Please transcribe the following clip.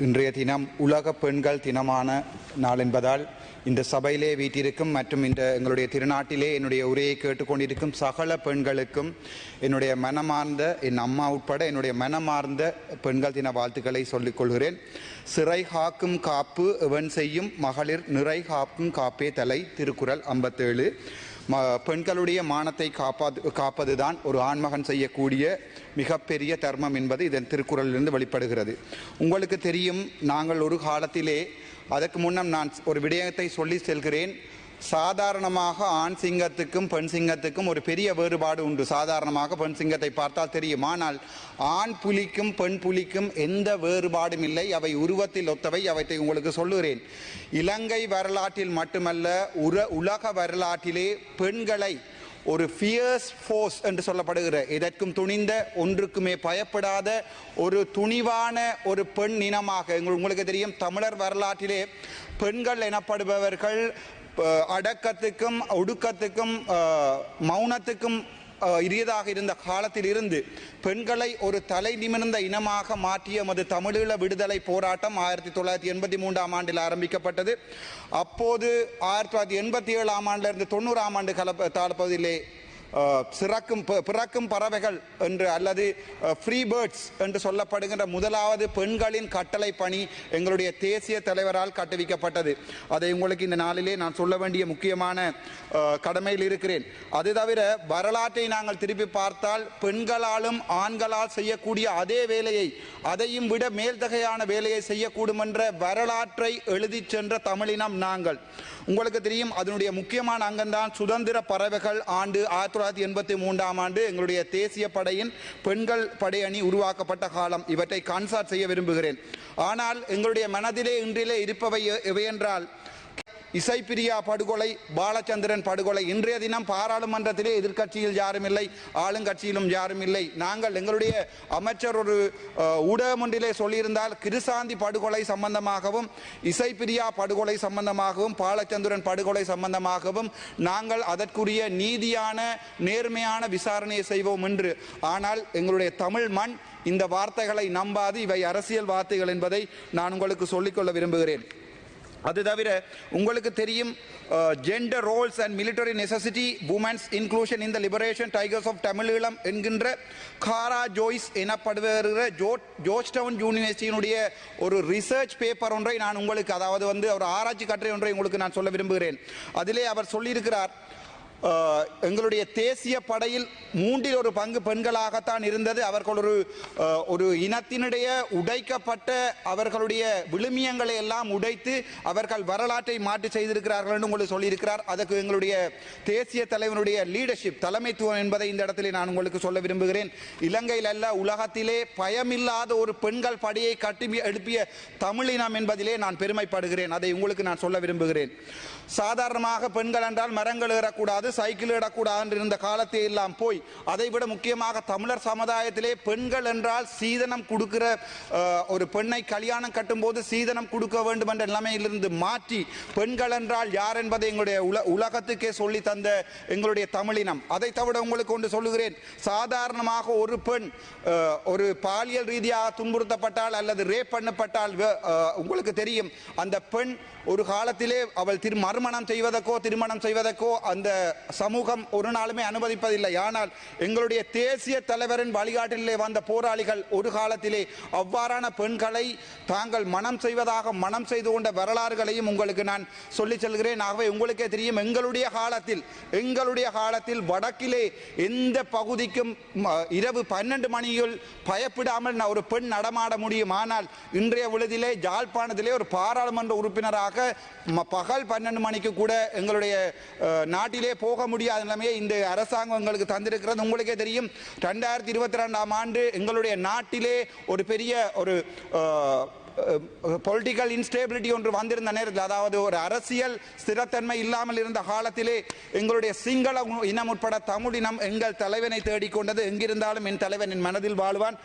இன்றைய தினம் உலக பெண்கள் தினமான நாள் என்பதால் இந்த சபையிலே வீட்டிற்கும் மற்றும் இந்த எங்களுடைய திருநாட்டிலே என்னுடைய உரையை கேட்டுக்கொண்டிருக்கும் சகல பெண்களுக்கும் என்னுடைய மனமார்ந்த என் அம்மா உட்பட என்னுடைய மனமார்ந்த பெண்கள் தின வாழ்த்துக்களை சொல்லிக் கொள்கிறேன். சிறை காக்கும் காப்பு எவன் செய்யும் மகளிர் நிறை காக்கும் காப்பே தலை, திருக்குறள் 57. பெண்களுடைய மானத்தை காப்பதுதான் ஒரு ஆண்மகன் செய்யக்கூடிய மிகப்பெரிய தர்மம் என்பது இதன் திருக்குறளிலிருந்து வெளிப்படுகிறது. உங்களுக்கு தெரியும், நாங்கள் ஒரு காலத்திலே, அதற்கு முன்னம் நான் ஒரு விடயத்தை சொல்லி செல்கிறேன். சாதாரணமாக ஆண் சிங்கத்துக்கும் பெண் சிங்கத்துக்கும் ஒரு பெரிய வேறுபாடு உண்டு. சாதாரணமாக பெண் சிங்கத்தை பார்த்தால் தெரியும். ஆனால் ஆண் புலிக்கும் பெண் புலிக்கும் எந்த வேறுபாடும் இல்லை. அவை உருவத்தில் ஒத்தவை. அவற்றை உங்களுக்கு சொல்லுகிறேன். இலங்கை வரலாற்றில் மட்டுமல்ல, உலக வரலாற்றிலே பெண்களை ஒரு ஃபியர்ஸ் ஃபோர்ஸ் என்று சொல்லப்படுகிற, எதற்கும் துணிந்த, ஒன்றுக்குமே பயப்படாத ஒரு துணிவான ஒரு பெண் இனமாக உங்களுக்கு தெரியும். தமிழர் வரலாற்றிலே பெண்கள் எனப்படுபவர்கள் அடக்கத்துக்கும் ஒடுக்கத்துக்கும் மௌனத்துக்கும் இரியதாக இருந்த காலத்தில் இருந்து பெண்களை ஒரு தலை நிமிர்ந்த இனமாக மாற்றிய மது தமிழீழ விடுதலை போராட்டம் 1983 ஆண்டில் ஆரம்பிக்கப்பட்டது. அப்போது 1987 ஆண்டிலிருந்து 90 ஆண்டு காலப்பகுதியிலே பிறக்கும் பறவைகள் என்று அல்லது ஃப்ரீ பேர்ட்ஸ் என்று சொல்லப்படுகின்ற முதலாவது பெண்களின் கட்டளை பணி எங்களுடைய தேசிய தலைவரால் கட்டுவிக்கப்பட்டது. அதை உங்களுக்கு இந்த நாளிலே நான் சொல்ல வேண்டிய முக்கியமான கடமையில் இருக்கிறேன். அது தவிர வரலாற்றை நாங்கள் திருப்பி பார்த்தால் பெண்களாலும் ஆண்களால் செய்யக்கூடிய அதே வேலையை, அதையும் விட மேல்தகையான வேலையை செய்யக்கூடும் என்ற வரலாற்றை எழுதி சென்ற தமிழினம் நாங்கள். உங்களுக்கு தெரியும், அதனுடைய முக்கியமான அங்கம்தான் சுதந்திர பறவைகள் ஆண்டு 1983 ஆண்டு எங்களுடைய தேசிய படையின் பெண்கள் படையணி உருவாக்கப்பட்ட காலம். இவற்றை கான்சார்ட் செய்ய விரும்புகிறேன். ஆனால் எங்களுடைய மனதிலே இன்றிலே இருப்பவை எவையென்றால், இசைப்பிரியா படுகொலை, பாலச்சந்திரன் படுகொலை. இன்றைய தினம் பாராளுமன்றத்திலே எதிர்கட்சியில் யாரும் இல்லை, ஆளுங்கட்சியிலும் யாரும் இல்லை. நாங்கள் எங்களுடைய அமைச்சர் ஒரு ஊடகம் ஒன்றிலே சொல்லியிருந்தால், கிருசாந்தி படுகொலை சம்பந்தமாகவும் இசைப்பிரியா படுகொலை சம்பந்தமாகவும் பாலச்சந்திரன் படுகொலை சம்பந்தமாகவும் நாங்கள் அதற்குரிய நீதியான நேர்மையான விசாரணையை செய்வோம் என்று. ஆனால் எங்களுடைய தமிழ் மண் இந்த வார்த்தைகளை நம்பாது. இவை அரசியல் வார்த்தைகள் என்பதை நான் உங்களுக்கு சொல்லிக்கொள்ள விரும்புகிறேன். அது தவிர உங்களுக்கு தெரியும், gender roles and military necessity, women's inclusion in the Liberation Tigers of Tamil Eelam என்கின்ற காரா ஜோய்ஸ் எனப்படுகிற ஜோர்ஜ் டவுன் யூனிவர்சிட்டியினுடைய ஒரு ரிசர்ச் பேப்பர் ஒன்றை நான் உங்களுக்கு, அதாவது ஒரு ஆராய்ச்சி கட்டுரை ஒன்றை உங்களுக்கு நான் சொல்ல விரும்புகிறேன். அதிலே அவர் சொல்லியிருக்கிறார், எங்களுடைய தேசிய படையில் 1/3 பெண்களாகத்தான் இருந்தது. அவர்கள் ஒரு இனத்தினுடைய உடைக்கப்பட்ட அவர்களுடைய விழுமியங்களை எல்லாம் உடைத்து அவர்கள் வரலாற்றை மாற்றி செய்திருக்கிறார்கள் என்று உங்களுக்கு சொல்லியிருக்கிறார். அதுக்கு எங்களுடைய தேசிய தலைவனுடைய லீடர்ஷிப், தலைமைத்துவம் என்பதை இந்த இடத்திலே நான் உங்களுக்கு சொல்ல விரும்புகிறேன். இலங்கையில் அல்ல, உலகத்திலே பயமில்லாத ஒரு பெண்கள் படையை கட்டி எழுப்பிய தமிழினம் என்பதிலே நான் பெருமைப்படுகிறேன். அதை உங்களுக்கு நான் சொல்ல விரும்புகிறேன். சாதாரணமாக பெண்கள் என்றால் மரங்கள் ஏறக்கூடாது, சைக்கிள் இடக்கூடாது என்று இருந்த காலத்தை எல்லாம் போய், அதை விட முக்கியமாக தமிழர் சமுதாயத்திலே பெண்கள் என்றால் சீதனம் கொடுக்கிற, ஒரு பெண்ணை கல்யாணம் கட்டும் போது சீதனம் கொடுக்க வேண்டும் என்ற நிலைமையிலிருந்து மாற்றி பெண்கள் என்றால் யார் என்பதை எங்களுடைய உலகத்துக்கே சொல்லி தந்த எங்களுடைய தமிழினம். அதை தவிர உங்களுக்கு ஒன்று சொல்லுகிறேன். சாதாரணமாக ஒரு பெண் ஒரு பாலியல் ரீதியாக துன்புறுத்தப்பட்டால் அல்லது ரேப் பண்ணப்பட்டால் உங்களுக்கு தெரியும், அந்த பெண் ஒரு காலத்திலே அவள் மறுமணம் செய்வதற்கோ அந்த சமூகம் ஒரு நாளுமே அனுமதிப்பதில்லை. ஆனால் எங்களுடைய தேசிய தலைவரின் வழிகாட்டிலே வந்த போராளிகள் ஒரு காலத்திலே அவ்வாறான பெண்களை தாங்கள் மனம் செய்து கொண்ட வரலாறுகளையும் உங்களுக்கு நான் சொல்லி செல்கிறேன். ஆகவே உங்களுக்கே தெரியும், எங்களுடைய காலத்தில் வடக்கிலே எந்த பகுதிக்கும் இரவு 12 மணியில் பயப்படாமல் ஒரு பெண் நடமாட முடியும். ஆனால் இன்றைய பொழுதிலே யாழ்ப்பாணத்திலே ஒரு பாராளுமன்ற உறுப்பினராக பகல் 12 மணிக்கு கூட எங்களுடைய நாட்டிலே போக முடியாத நிலைமையை இந்த அரசாங்கம் எங்களுக்கு தந்திருக்கிறது. உங்களுக்கே தெரியும், 2022 ஆண்டு எங்களுடைய நாட்டிலே ஒரு பெரிய ஒரு பொலிட்டிக்கல் இன்ஸ்டேபிலிட்டி ஒன்று வந்திருந்த நேரத்தில், அதாவது ஒரு அரசியல் ஸ்திரத்தன்மை இல்லாமல் இருந்த காலத்திலே எங்களுடைய சிங்கள இனம் உட்பட தமிழ் இனம் எங்கள் தலைவனை தேடிக்கொண்டது. எங்கிருந்தாலும் என் தலைவன் என் மனதில் வாழ்வான்.